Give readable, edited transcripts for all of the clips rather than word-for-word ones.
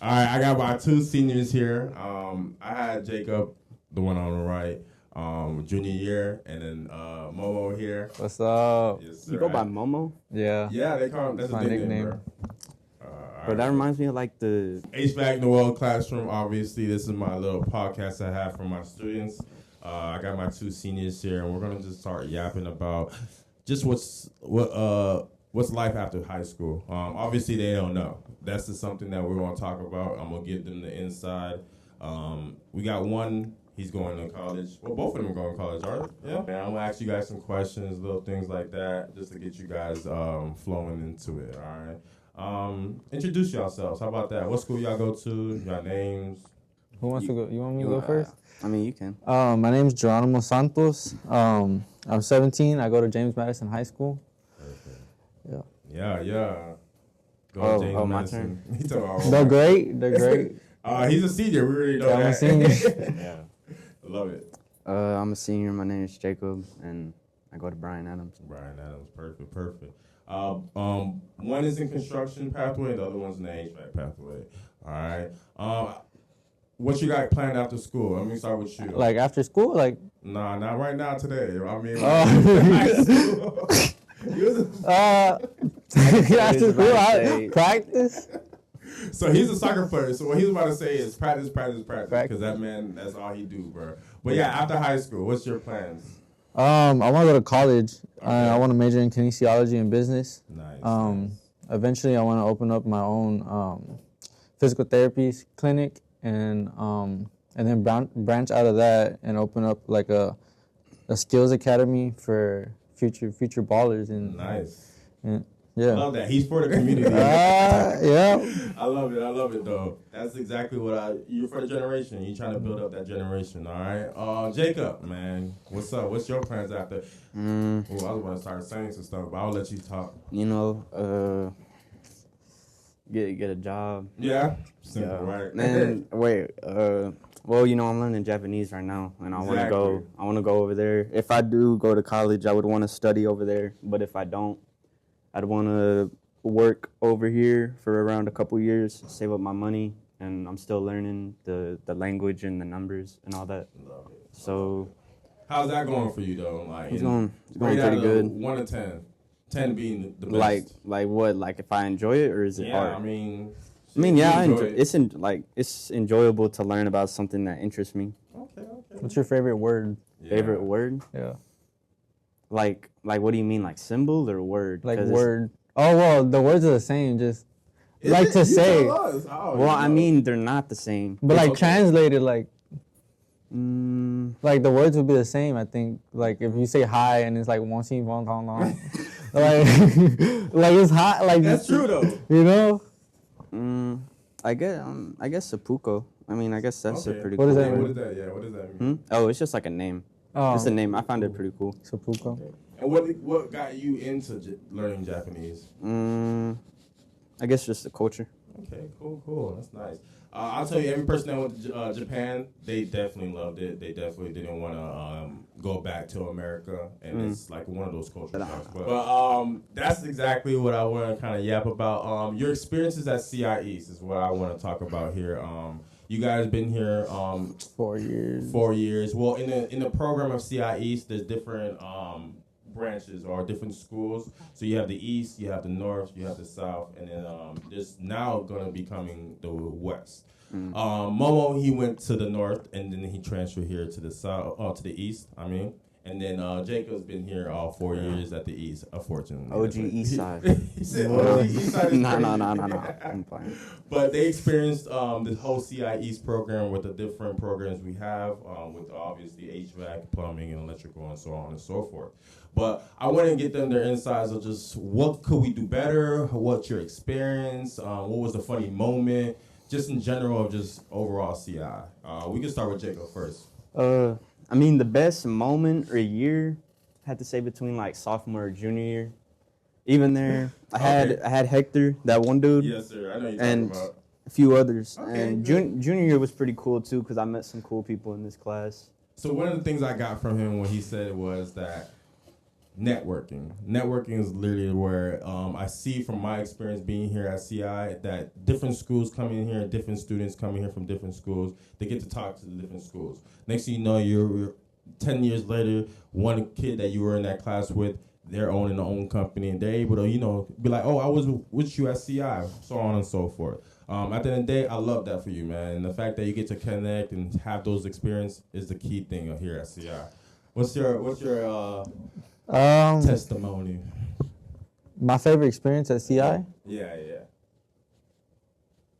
All right, I got my two seniors here. I had Jacob, the one on the right, junior year, and then Momo here. What's up? Yes, You go by Momo? Yeah. Yeah, they call him. That's my his nickname. nickname. But that reminds me of like the HVAC in the World Classroom. Obviously, this is my little podcast I have for my students. I got my two seniors here, and we're gonna just start yapping about just what's life after high school. Obviously, they don't know. That's just something that we're gonna talk about. I'm gonna give them the inside. We got one. He's going to college. Well, both of them are going to college, aren't they? Yeah. And I'm gonna ask you guys some questions, little things like that, just to get you guys flowing into it. All right. Introduce yourselves. How about that? What school y'all go to? Your names. Who wants to go? You want me to go first? I mean, you can. My name's Geronimo Santos. I'm 17. I go to James Madison High School. Okay. Yeah. Go James my Madison. turn. He told me, They're great. They're great. He's a senior. We already know Yeah, I'm that. a senior. Yeah. I love it. I'm a senior. My name is Jacob, and I go to Brian Adams. Brian Adams. Perfect. One is in construction pathway, the other one's in the HVAC pathway. All right. What you got planned after school? Let me start with you. Like after school, like. Nah, not right now today. I mean, high Oh. school. After school, practice. So he's a soccer player. So what he's about to say is practice. Because that man, that's all he do, bro. But yeah, after high school, what's your plans? I want to go to college. Okay. I want to major in kinesiology and business. Nice. Eventually, I want to open up my own physical therapy clinic, and then branch out of that and open up like a skills academy for future ballers. And Nice. Yeah. I love that. He's for the community. Yeah. I love it though. That's exactly what you're for the generation. You're trying to build up that generation, all right? Jacob, man, what's up? What's your plans after? I was about to start saying some stuff, but I'll let you talk. You know, get a job. Yeah? Simple, right? And wait, well, you know, I'm learning Japanese right now, and I want to go over there. If I do go to college, I would want to study over there, but if I don't, I'd want to work over here for around a couple years, save up my money, and I'm still learning the language and the numbers and all that. Love it. So, how's that going for you though? Like, it's going pretty good. 1 to 10. 10 being the best. Like what? Like if I enjoy it, or is it hard? I mean, yeah, I enjoy enjoy it. It's enjoyable to learn about something that interests me. Okay. What's your favorite word? Yeah. Favorite word? Yeah. Like what do you mean? Like symbol or word? Like word. Oh, well, the words are the same. Just like to say. Well, I mean, they're not the same. But like translated, like the words would be the same. I think. Like if you say hi and it's like won't see long, like it's hot. Like that's true though. You know. I guess seppuku. I mean, I guess that's a pretty. What cool does that word. mean? What is that? Yeah, what does that mean? Oh, it's just like a name. Oh. It's a name. I found it pretty cool. Seppuku. Okay. And what got you into learning Japanese? I guess just the culture. Okay, cool. That's nice. I'll tell you, every person that went to Japan, they definitely loved it. They definitely didn't want to go back to America, and it's like one of those culture shocks. But that's exactly what I want to kind of yap about. Your experiences at CI East is what I want to talk about here. You guys been here 4 years. 4 years. Well, in the program of CI East, there's different branches or different schools. So you have the East, you have the North, you have the South, and then there's now going to be coming the West. Momo, he went to the North, and then he transferred here to the South, to the East. And then Jacob's been here all 4 years at the East, unfortunately. OG East Side. He said OG East Side. No. I'm playing. But they experienced the whole CI East program with the different programs we have, with obviously HVAC, plumbing, and electrical, and so on and so forth. But I want to get them their insights of just what could we do better, what's your experience, what was the funny moment, just in general of just overall CI. We can start with Jacob first. I mean, the best moment or year, I had to say between like sophomore or junior year. Even there, I had Hector, that one dude. Yes, sir. I know you're and talking about. a few others. Okay, And good. junior year was pretty cool too because I met some cool people in this class. So one of the things I got from him when he said it was that Networking is literally where I see from my experience being here at CI that different schools come in here and different students come in here from different schools. They get to talk to the different schools. Next thing you know, you're 10 years later, one kid that you were in that class with, they're owning their own company, and they're able to, be like, oh, I was with you at CI, so on and so forth. At the end of the day, I love that for you, man. And the fact that you get to connect and have those experiences is the key thing here at CI. What's your testimony? My favorite experience at CI? Yeah.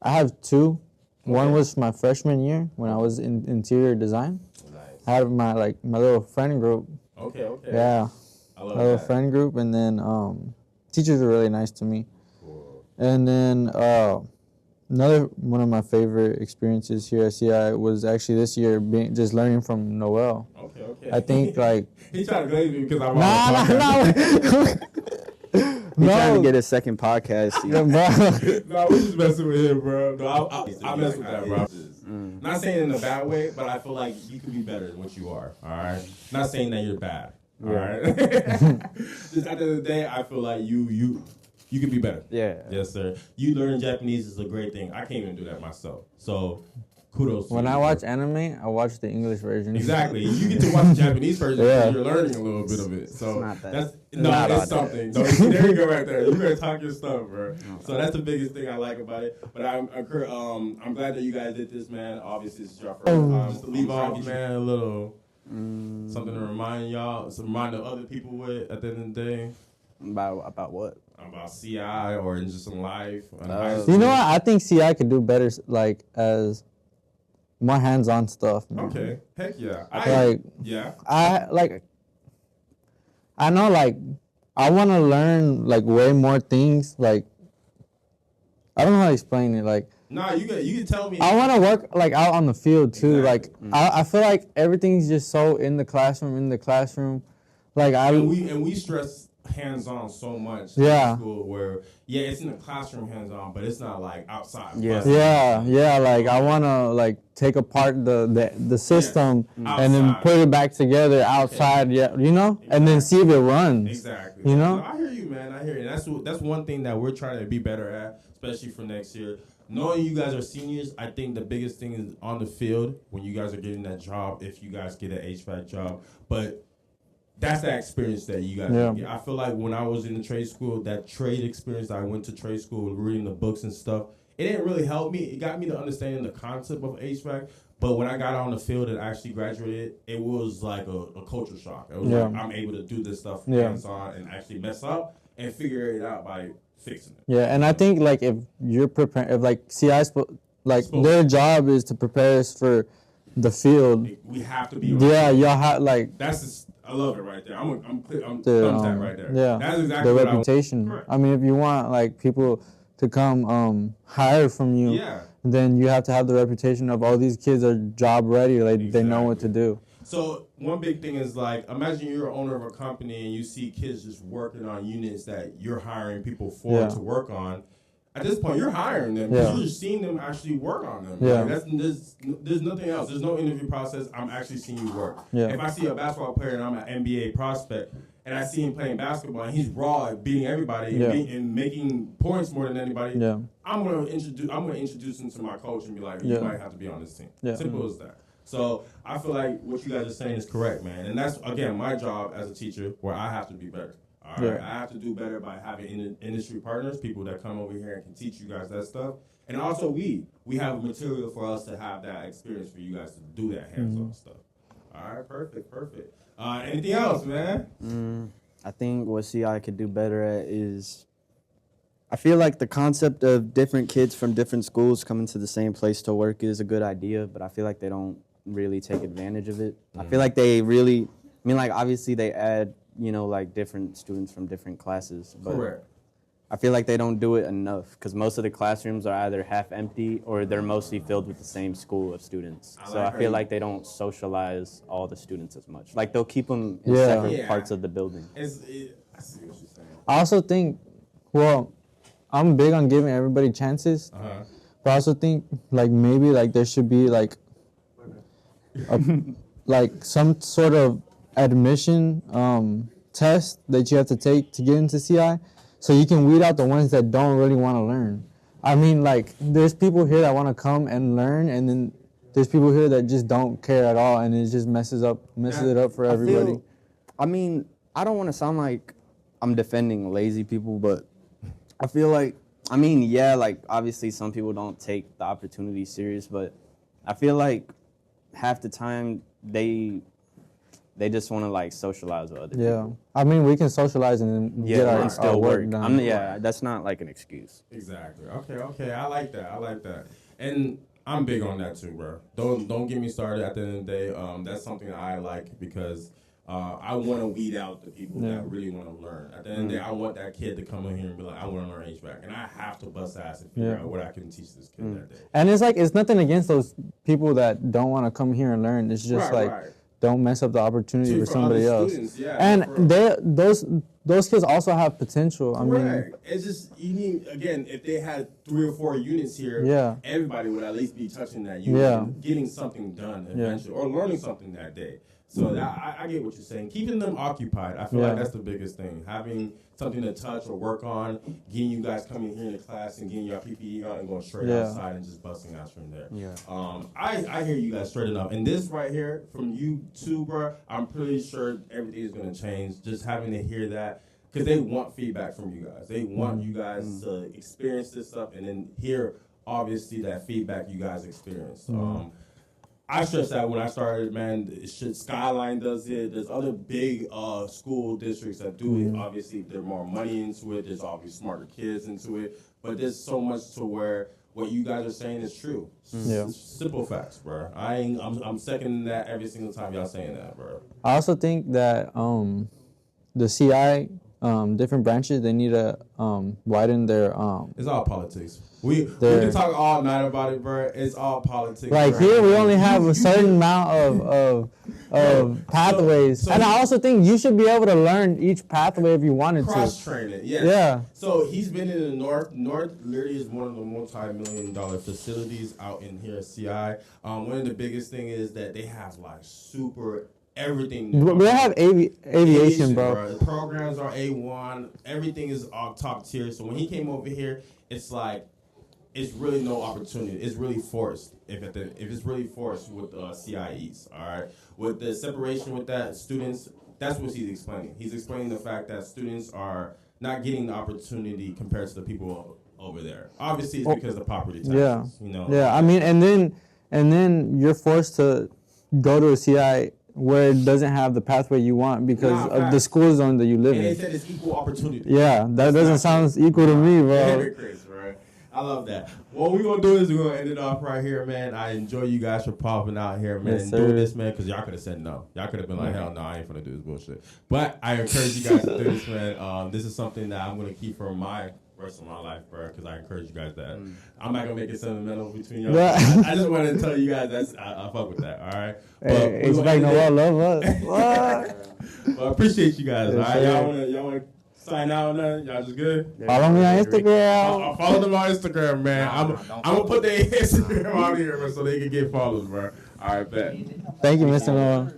I have two. Okay. One was my freshman year when I was in interior design. Nice. I had my little friend group. Okay. Yeah. I love My little that. friend group, and then teachers were really nice to me. Cool. And then another one of my favorite experiences here at CI was actually this year, just learning from Noel. Okay. I think like He tried to glaze me because I'm no. He's trying to get a second podcast. Yeah, bro. No, we just messing with him, bro. No, I mess with that, bro. Not saying it in a bad way, but I feel like you could be better than what you are. All right. Not saying that you're bad. All right. Just at the end of the day, I feel like you could be better. Yeah. Yes, sir. You learning Japanese is a great thing. I can't even do that myself. So kudos. When to I you, watch bro. anime, I watch the English version. Exactly. You get to watch the Japanese version, Yeah. and you're learning a little bit of it. So It's not that. that's Not it's all something. No, there you go, right there. You better talk your stuff, bro. So that's the biggest thing I like about it. But I'm glad that you guys did this, man. Obviously, this is your first time. Just to leave off, man, a little something to remind y'all, to remind the other people with at the end of the day. About what? About CI or just in life. And high You school. know what? I think CI could do better, like as more hands-on stuff. Man. Okay. Heck yeah. Yeah. I know, like, I want to learn, like, way more things. Like, I don't know how to explain it. Like, Nah, you can tell me. I want to work, like, out on the field, too. Exactly. Like, I feel like everything's just so in the classroom. Like, And we stress hands-on so much Yeah. in school where, it's in the classroom hands-on, but it's not, like, outside. Yeah. Yeah, like, I want to, like, take apart the system and then Outside. put it back together outside, and then see if it runs. Exactly. You know? No, I hear you, man. I hear you. That's one thing that we're trying to be better at, especially for next year. Knowing you guys are seniors, I think the biggest thing is on the field when you guys are getting that job, if you guys get an HVAC job. But that's that experience that you guys get. I feel like when I was in the trade school, that trade experience, I went to trade school reading the books and stuff, it didn't really help me. It got me to understanding the concept of HVAC. But when I got on the field and actually graduated, it was like a culture shock. It was like I'm able to do this stuff hands-on and actually mess up and figure it out by fixing it. Yeah, and I think like if you're preparing, if like CI's their job is to prepare us for the field. We have to be. Yeah, y'all have like I love it right there. I'm thumbs the that right there. yeah That's exactly the what reputation. Correct. I mean, if you want like people to come hire from you, then you have to have the reputation of all these kids are job ready. Like they know what to do. So one big thing is like, imagine you're an owner of a company and you see kids just working on units that you're hiring people for to work on. At this point, you're hiring them. You're seeing them actually work on them. Yeah. Like there's nothing else. There's no interview process. I'm actually seeing you work. Yeah. If I see a basketball player and I'm an NBA prospect and I see him playing basketball and he's raw at beating everybody and making points more than anybody, I'm gonna introduce him to my coach and be like, you might have to be on this team. Simple as that. So I feel like what you guys are saying is correct, man. And that's, again, my job as a teacher where I have to be better. All right? I have to do better by having industry partners, people that come over here and can teach you guys that stuff. And also we have material for us to have that experience for you guys to do that hands-on stuff. All right, perfect. Anything else, man? I think what CI could do better at is, I feel like the concept of different kids from different schools coming to the same place to work is a good idea, but I feel like they don't really take advantage of it. I feel like they really, like obviously they add, like different students from different classes, but Correct. I feel like they don't do it enough because most of the classrooms are either half empty or they're mostly filled with the same school of students. So I feel like they don't socialize all the students as much. Like they'll keep them in separate parts of the building. I see what you're saying. I also think, I'm big on giving everybody chances, but I also think like maybe like there should be like like some sort of admission tests that you have to take to get into CI, so you can weed out the ones that don't really want to learn. I mean, like, there's people here that want to come and learn, and then there's people here that just don't care at all, and it just messes it up for everybody. I don't want to sound like I'm defending lazy people, but I feel like, like, obviously some people don't take the opportunity serious, but I feel like half the time they just want to, like, socialize with other people. I mean, we can socialize and then get our work done. That's not, like, an excuse. Exactly. Okay. I like that. And I'm big on that too, bro. Don't get me started. At the end of the day, that's something that I like because I want to weed out the people that really want to learn. At the end of the day, I want that kid to come in here and be like, I want to learn HVAC. And I have to bust ass and figure out what I can teach this kid that day. And it's like, it's nothing against those people that don't want to come here and learn. It's just don't mess up the opportunity for somebody else. Students, and those kids also have potential. I mean, it's just, you need, again, if they had 3 or 4 units here, everybody would at least be touching that unit and getting something done eventually or learning something that day. So I get what you're saying. Keeping them occupied, I feel like that's the biggest thing. Having something to touch or work on, getting you guys coming here into class and getting your PPE on and going straight outside and just busting out from there. I hear you guys straight enough. And this right here, from you too, bro, I'm pretty sure everything is going to change. Just having to hear that, because they want feedback from you guys. They want you guys to experience this stuff and then hear, obviously, that feedback you guys experience. I stressed that when I started, man. Skyline does it. There's other big school districts that do it. Obviously, there's more money into it. There's obviously smarter kids into it. But there's so much to where what you guys are saying is true. Simple facts, bro. I'm seconding that every single time y'all saying that, bro. I also think that the CI different branches, they need to widen their It's all politics. We can talk all night about it, bro. It's all politics. Like, bro. Here we only have a certain amount of pathways. And I also think you should be able to learn each pathway if you wanted to. Cross-train it, yes. Yeah. So he's been in the North. North literally is one of the multi-million-dollar facilities out in here at CI. One of the biggest thing is that they have, like, super everything. They have aviation, bro. The programs are A1. Everything is top tier. So when he came over here, it's like, it's really no opportunity. It's really forced. If it's really forced with CIEs, all right? With the separation with that, students, that's what he's explaining. He's explaining the fact that students are not getting the opportunity compared to the people over there. Obviously, it's because of the property taxes. You know? Yeah, I mean, and then you're forced to go to a CI where it doesn't have the pathway you want because of the school zone that you live in. And they said it's equal opportunity. Yeah, that doesn't sound equal to me, bro. I love that. What we're going to do is we're going to end it off right here, man. I enjoy you guys for popping out here, man, and doing this, man, because y'all could have said no. Y'all could have been like, hell no, I ain't going to do this bullshit. But I encourage you guys to do this, man. This is something that I'm going to keep for my rest of my life, bro, because I encourage you guys that. I'm not going to make it sentimental between y'all. I just want to tell you guys I fuck with that, all right? Hey, expect no one love us. Well, I appreciate you guys, all right? Y'all want to sign out on that? Y'all just good? Follow me on Instagram. I'll follow them on Instagram, man. I'm going to put their Instagram out here, bro, so they can get followed, bro. All right, bet. Thank you, Mr. Noah.